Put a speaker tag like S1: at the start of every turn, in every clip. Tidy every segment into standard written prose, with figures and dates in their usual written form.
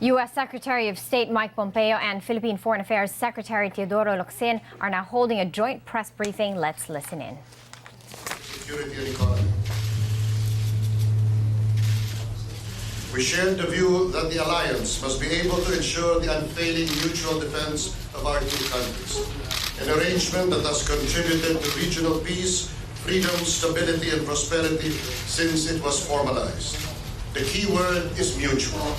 S1: U.S. Secretary of State Mike Pompeo and Philippine Foreign Affairs Secretary Teodoro Locsin are now holding a joint press briefing. Let's listen in.
S2: Security and economy. We shared the view that the alliance must be able to ensure the unfailing mutual defense of our two countries, an arrangement that has contributed to regional peace, freedom, stability, and prosperity since it was formalized. The key word is mutual.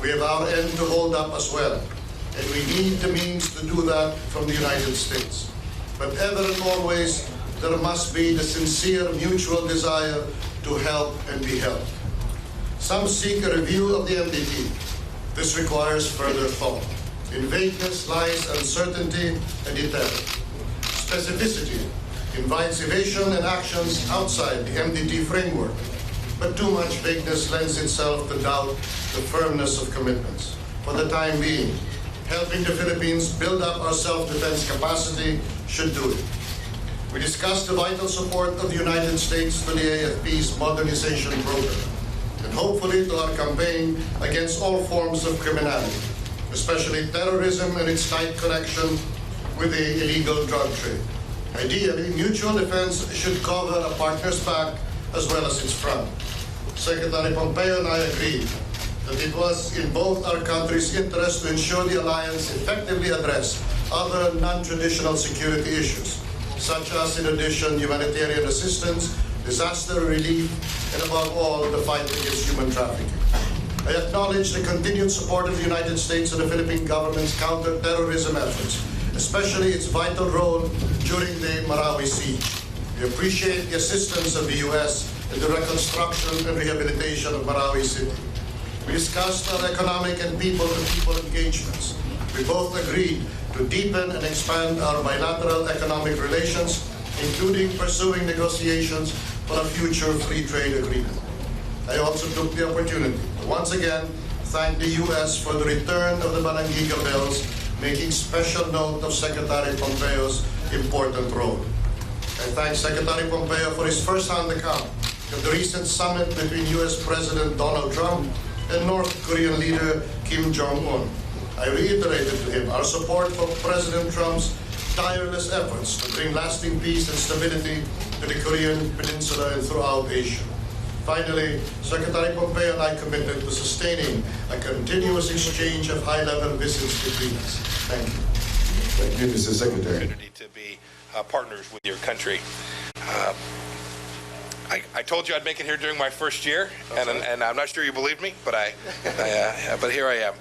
S2: We have our end to hold up as well, and we need the means to do that from the United States. But ever and always, there must be the sincere mutual desire to help and be helped. Some seek a review of the MDT. This requires further thought. In vagueness lies uncertainty and deterrent. Specificity invites evasion and actions outside the MDT framework, but too much vagueness lends itself to doubt the firmness of commitments. For the time being, helping the Philippines build up our self-defense capacity should do it. We discussed the vital support of the United States to the AFP's modernization program, and hopefully to our campaign against all forms of criminality, especially terrorism and its tight connection with the illegal drug trade. Ideally, mutual defense should cover a partner's back as well as its front. Secretary Pompeo and I agreed that it was in both our countries' interest to ensure the alliance effectively addressed other non-traditional security issues, such as, in addition, humanitarian assistance, disaster relief, and above all, the fight against human trafficking. I acknowledge the continued support of the United States and the Philippine government's counter-terrorism efforts, especially its vital role during the Marawi siege. We appreciate the assistance of the U.S. in the reconstruction and rehabilitation of Marawi City. We discussed our economic and people-to-people engagements. We both agreed to deepen and expand our bilateral economic relations, including pursuing negotiations for a future free trade agreement. I also took the opportunity to once again thank the U.S. for the return of the Balangiga bells, making special note of Secretary Pompeo's important role. I thank Secretary Pompeo for his first-hand account of the recent summit between U.S. President Donald Trump and North Korean leader Kim Jong-un. I reiterated to him our support for President Trump's tireless efforts to bring lasting peace and stability to the Korean Peninsula and throughout Asia. Finally, Secretary Pompeo and I committed to sustaining a continuous exchange of high-level visits between us. Thank you.
S3: Thank you, Mr. Secretary.
S4: To be partners with your country. I told you I'd make it here during my first year, and I'm not sure you believed me, but but here I am,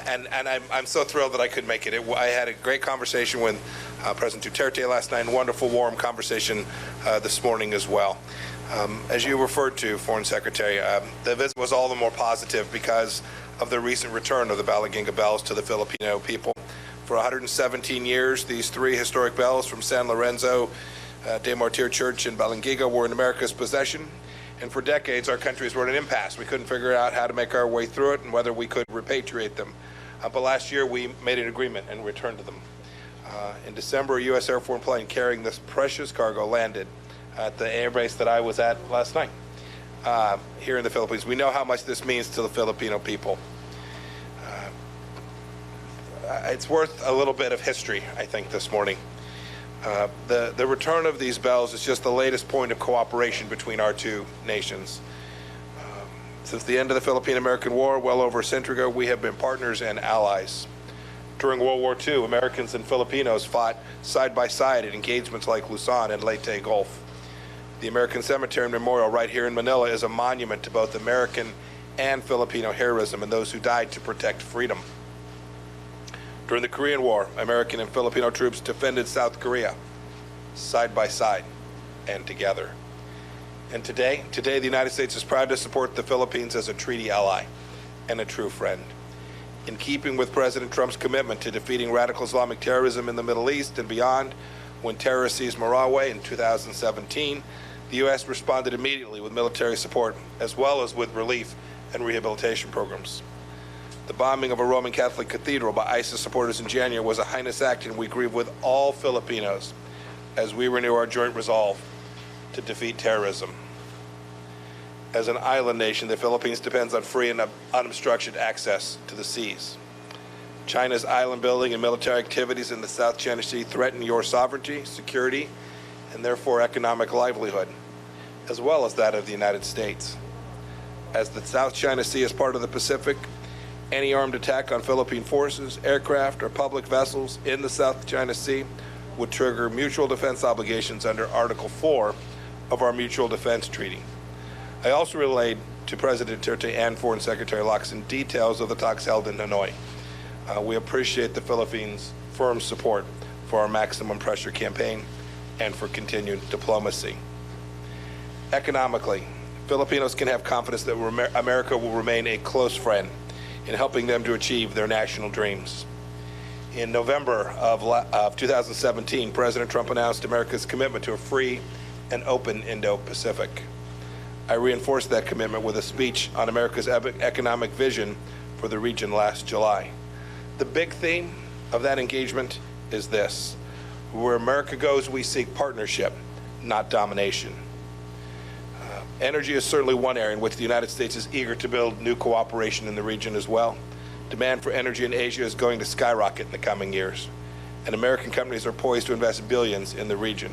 S4: and I'm so thrilled that I could make it. I had a great conversation with President Duterte last night, and wonderful, warm conversation this morning as well. As you referred to, Foreign Secretary, the visit was all the more positive because of the recent return of the Balangiga bells to the Filipino people. For 117 years, these three historic bells from San Lorenzo de Martir Church in Balangiga were in America's possession, and for decades our countries were in an impasse. We couldn't figure out how to make our way through it and whether we could repatriate them. But last year we made an agreement and returned to them. In December, a U.S. Air Force plane carrying this precious cargo landed at the airbase that I was at last night here in the Philippines. We know how much this means to the Filipino people. It's worth a little bit of history, I think, this morning. The return of these bells is just the latest point of cooperation between our two nations. Since the end of the Philippine-American War, well over a century ago, we have been partners and allies. During World War II, Americans and Filipinos fought side by side in engagements like Luzon and Leyte Gulf. The American Cemetery and Memorial right here in Manila is a monument to both American and Filipino heroism and those who died to protect freedom. During the Korean War, American and Filipino troops defended South Korea side by side and together. And today the United States is proud to support the Philippines as a treaty ally and a true friend. In keeping with President Trump's commitment to defeating radical Islamic terrorism in the Middle East and beyond, when terrorists seized Marawi in 2017, the U.S. responded immediately with military support as well as with relief and rehabilitation programs. The bombing of a Roman Catholic cathedral by ISIS supporters in January was a heinous act, and we grieve with all Filipinos as we renew our joint resolve to defeat terrorism. As an island nation, the Philippines depends on free and unobstructed access to the seas. China's island building and military activities in the South China Sea threaten your sovereignty, security, and therefore economic livelihood, as well as that of the United States. As the South China Sea is part of the Pacific, any armed attack on Philippine forces, aircraft, or public vessels in the South China Sea would trigger mutual defense obligations under Article 4 of our Mutual Defense Treaty. I also relayed to President Duterte and Foreign Secretary Locsin details of the talks held in Hanoi. We appreciate the Philippines' firm support for our maximum pressure campaign and for continued diplomacy. Economically, Filipinos can have confidence that America will remain a close friend in helping them to achieve their national dreams. In November of 2017, President Trump announced America's commitment to a free and open Indo-Pacific. I reinforced that commitment with a speech on America's economic vision for the region last July. The big theme of that engagement is this: where America goes, we seek partnership, not domination. Energy is certainly one area in which the United States is eager to build new cooperation in the region as well. Demand for energy in Asia is going to skyrocket in the coming years, and American companies are poised to invest billions in the region.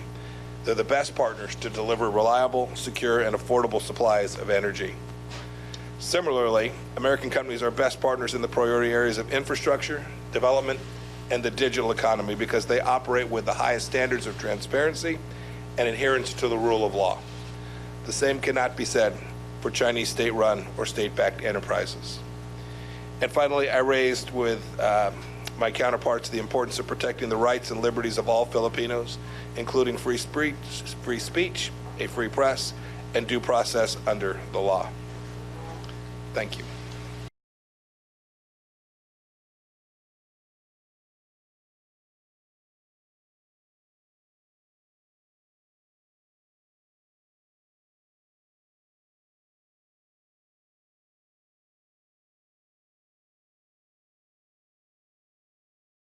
S4: They're the best partners to deliver reliable, secure, and affordable supplies of energy. Similarly, American companies are best partners in the priority areas of infrastructure, development, and the digital economy because they operate with the highest standards of transparency and adherence to the rule of law. The same cannot be said for Chinese state-run or state-backed enterprises. And finally, I raised with my counterparts the importance of protecting the rights and liberties of all Filipinos, including free speech, a free press, and due process under the law. Thank you.